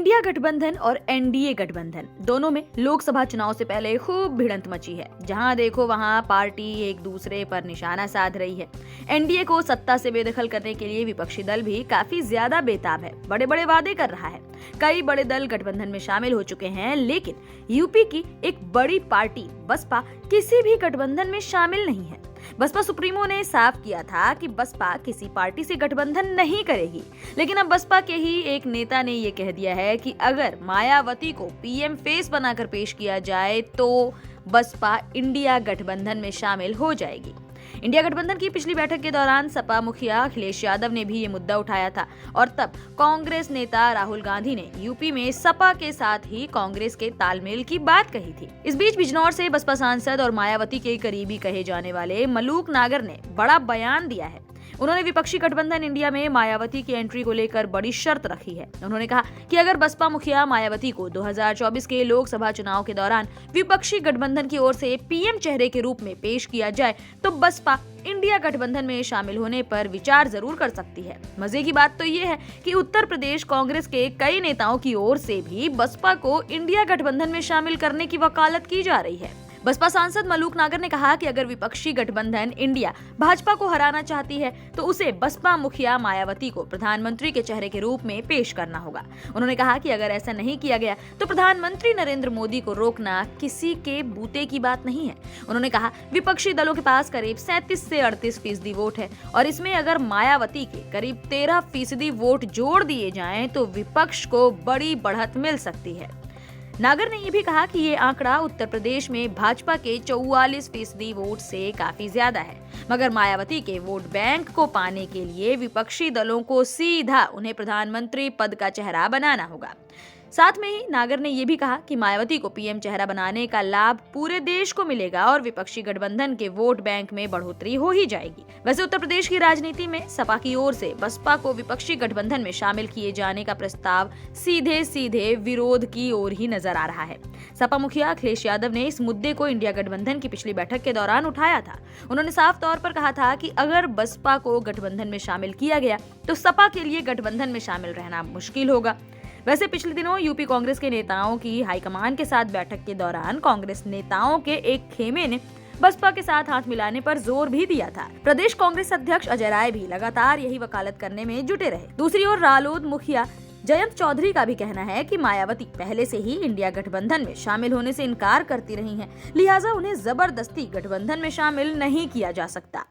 India गठबंधन और NDA गठबंधन दोनों में लोकसभा चुनाव से पहले खूब भिड़ंत मची है। जहां देखो वहां पार्टी एक दूसरे पर निशाना साध रही है। एनडीए को सत्ता से बेदखल करने के लिए विपक्षी दल भी काफी ज्यादा बेताब है, बड़े बड़े वादे कर रहा है। कई बड़े दल गठबंधन में शामिल हो चुके हैं, लेकिन यूपी की एक बड़ी पार्टी बसपा किसी भी गठबंधन में शामिल नहीं है। बसपा सुप्रीमो ने साफ किया था कि बसपा किसी पार्टी से गठबंधन नहीं करेगी, लेकिन अब बसपा के ही एक नेता ने ये कह दिया है कि अगर मायावती को पीएम फेस बनाकर पेश किया जाए तो बसपा इंडिया गठबंधन में शामिल हो जाएगी। इंडिया गठबंधन की पिछली बैठक के दौरान सपा मुखिया अखिलेश यादव ने भी ये मुद्दा उठाया था और तब कांग्रेस नेता राहुल गांधी ने यूपी में सपा के साथ ही कांग्रेस के तालमेल की बात कही थी। इस बीच बिजनौर से बसपा सांसद और मायावती के करीबी कहे जाने वाले मलूक नागर ने बड़ा बयान दिया है। उन्होंने विपक्षी गठबंधन इंडिया में मायावती की एंट्री को लेकर बड़ी शर्त रखी है। उन्होंने कहा कि अगर बसपा मुखिया मायावती को 2024 के लोकसभा चुनाव के दौरान विपक्षी गठबंधन की ओर से पीएम चेहरे के रूप में पेश किया जाए तो बसपा इंडिया गठबंधन में शामिल होने पर विचार जरूर कर सकती है। मजे की बात तो ये है कि उत्तर प्रदेश कांग्रेस के कई नेताओं की ओर से भी बसपा को इंडिया गठबंधन में शामिल करने की वकालत की जा रही है। बसपा सांसद मलूक नागर ने कहा कि अगर विपक्षी गठबंधन इंडिया भाजपा को हराना चाहती है तो उसे बसपा मुखिया मायावती को प्रधानमंत्री के चेहरे के रूप में पेश करना होगा। उन्होंने कहा कि अगर ऐसा नहीं किया गया तो प्रधानमंत्री नरेंद्र मोदी को रोकना किसी के बूते की बात नहीं है। उन्होंने कहा विपक्षी दलों के पास करीब 37 से 38% वोट है और इसमें अगर मायावती के करीब 13% वोट जोड़ दिए जाएं तो विपक्ष को बड़ी बढ़त मिल सकती है। नागर ने यह भी कहा कि ये आंकड़ा उत्तर प्रदेश में भाजपा के 44% वोट से काफी ज्यादा है, मगर मायावती के वोट बैंक को पाने के लिए विपक्षी दलों को सीधा उन्हें प्रधानमंत्री पद का चेहरा बनाना होगा। साथ में ही नागर ने यह भी कहा कि मायावती को पीएम चेहरा बनाने का लाभ पूरे देश को मिलेगा और विपक्षी गठबंधन के वोट बैंक में बढ़ोतरी हो ही जाएगी। वैसे उत्तर प्रदेश की राजनीति में सपा की ओर से बसपा को विपक्षी गठबंधन में शामिल किए जाने का प्रस्ताव सीधे सीधे विरोध की ओर ही नजर आ रहा है। सपा मुखिया अखिलेश यादव ने इस मुद्दे को इंडिया गठबंधन की पिछली बैठक के दौरान उठाया था। उन्होंने साफ तौर पर कहा था कि अगर बसपा को गठबंधन में शामिल किया गया तो सपा के लिए गठबंधन में शामिल रहना मुश्किल होगा। वैसे पिछले दिनों यूपी कांग्रेस के नेताओं की हाईकमान के साथ बैठक के दौरान कांग्रेस नेताओं के एक खेमे ने बसपा के साथ हाथ मिलाने पर जोर भी दिया था। प्रदेश कांग्रेस अध्यक्ष अजय राय भी लगातार यही वकालत करने में जुटे रहे। दूसरी ओर रालोद मुखिया जयंत चौधरी का भी कहना है कि मायावती पहले से ही इंडिया गठबंधन में शामिल होने से इनकार करती रही हैं, लिहाजा उन्हें जबरदस्ती गठबंधन में शामिल नहीं किया जा सकता।